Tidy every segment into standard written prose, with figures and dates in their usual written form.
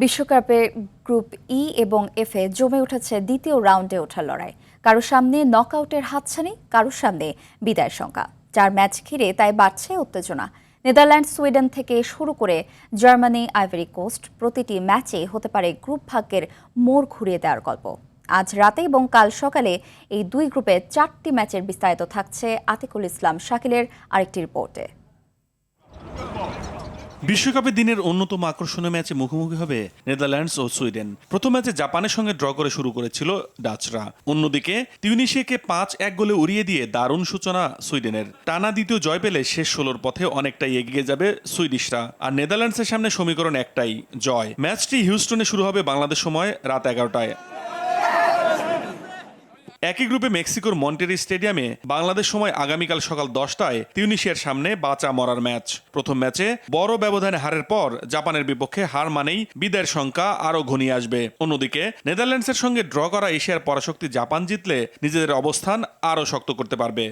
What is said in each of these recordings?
বিশ্বকাপে গ্রুপ ই এবং এফে জমে উঠেছে দ্বিতীয় রাউন্ডে ওঠার লড়াই। কারো সামনে নকআউটের হাতছানি, কারোর সামনে বিদায়ের শঙ্কা। 4 ম্যাচ ঘিরে তাই বাড়ছে উত্তেজনা। নেদারল্যান্ড, সুইডেন থেকে শুরু করে জার্মানি, আইভরি কোস্ট, প্রতিটি ম্যাচে হতে পারে গ্রুপ ভাগ্যের মোড় ঘুরিয়ে দেওয়ার গল্প। আজ রাতে এবং কাল সকালে এই দুই গ্রুপে 4টি ম্যাচের বিস্তারিত থাকছে আতিকুল ইসলাম শাকিলের আরেকটি রিপোর্টে। বিশ্বকাপের দিনের অন্যতম আকর্ষণীয় ম্যাচে মুখোমুখি হবে নেদারল্যান্ডস ও সুইডেন। প্রথম ম্যাচে জাপানের সঙ্গে ড্র করে শুরু করেছিল ডাচরা। অন্যদিকে তিউনিশিয়াকে 5-1 গোলে উড়িয়ে দিয়ে দারুণ সূচনা সুইডেনের। টানা দ্বিতীয় জয় পেলে শেষ 16র পথে অনেকটাই এগিয়ে যাবে সুইডিশরা। আর নেদারল্যান্ডসের সামনে সমীকরণ একটাই, জয়। ম্যাচটি হিউস্টনে শুরু হবে বাংলাদেশ সময় রাত 11টায়। একই গ্রুপে মেক্সিকোর মন্টেরি স্টেডিয়ামে বাংলাদেশ সময় আগামীকাল সকাল 10টায় তিউনিশিয়ার সামনে বাঁচা মরার ম্যাচ। প্রথম ম্যাচে বড় ব্যবধানে হারের পর জাপানের বিপক্ষে হার মানেই বিদায়ের শঙ্কা আরও ঘনিয়ে আসবে। অন্যদিকে নেদারল্যান্ডসের সঙ্গে ড্র করা এশিয়ার পরাশক্তি জাপান জিতলে নিজেদের অবস্থান আরও শক্ত করতে পারবে।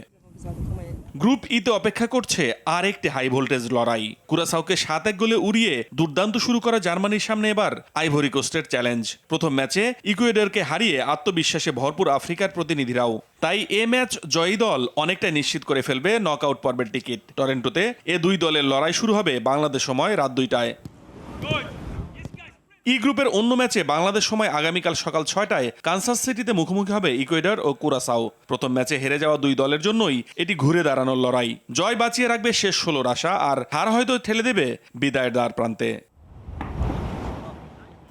গ্রুপ ইতে অপেক্ষা করছে আর একটি হাই ভোল্টেজ লড়াই। কুরাসাওকে 7-1 গোলে উড়িয়ে দুর্দান্ত শুরু করা জার্মানির সামনে এবার আইভরি কোস্টের চ্যালেঞ্জ। প্রথম ম্যাচে ইকুয়েডরকে হারিয়ে আত্মবিশ্বাসে ভরপুর আফ্রিকার প্রতিনিধিরাও। তাই এ ম্যাচ জয়ী দল অনেকটা নিশ্চিত করে ফেলবে নকআউট পর্বের টিকিট। টরেন্টোতে এ দুই দলের লড়াই শুরু হবে বাংলাদেশ সময় রাত 2টায়। ই গ্রুপের অন্য ম্যাচে বাংলাদেশ সময় আগামীকাল সকাল 6টায় কানসাস সিটিতে মুখোমুখি হবে ইকুয়েডর ও কুরাসাও। প্রথম ম্যাচে হেরে যাওয়া দুই দলের জন্যই এটি ঘুরে দাঁড়ানোর লড়াই। জয় বাঁচিয়ে রাখবে শেষ 16র আশা, আর হার হয়তো ঠেলে দেবে বিদায়ের দ্বার প্রান্তে।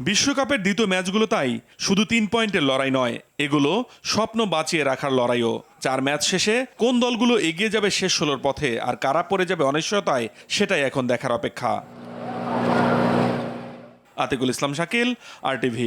বিশ্বকাপের দ্বিতীয় ম্যাচগুলো তাই শুধু 3 পয়েন্টের লড়াই নয়, এগুলো স্বপ্ন বাঁচিয়ে রাখার লড়াইও। 4 ম্যাচ শেষে কোন দলগুলো এগিয়ে যাবে শেষ 16র পথে আর কারা পড়ে যাবে অনিশ্চয়তায়, সেটাই এখন দেখার অপেক্ষা। আতিকুল ইসলাম শাকিল, RTV।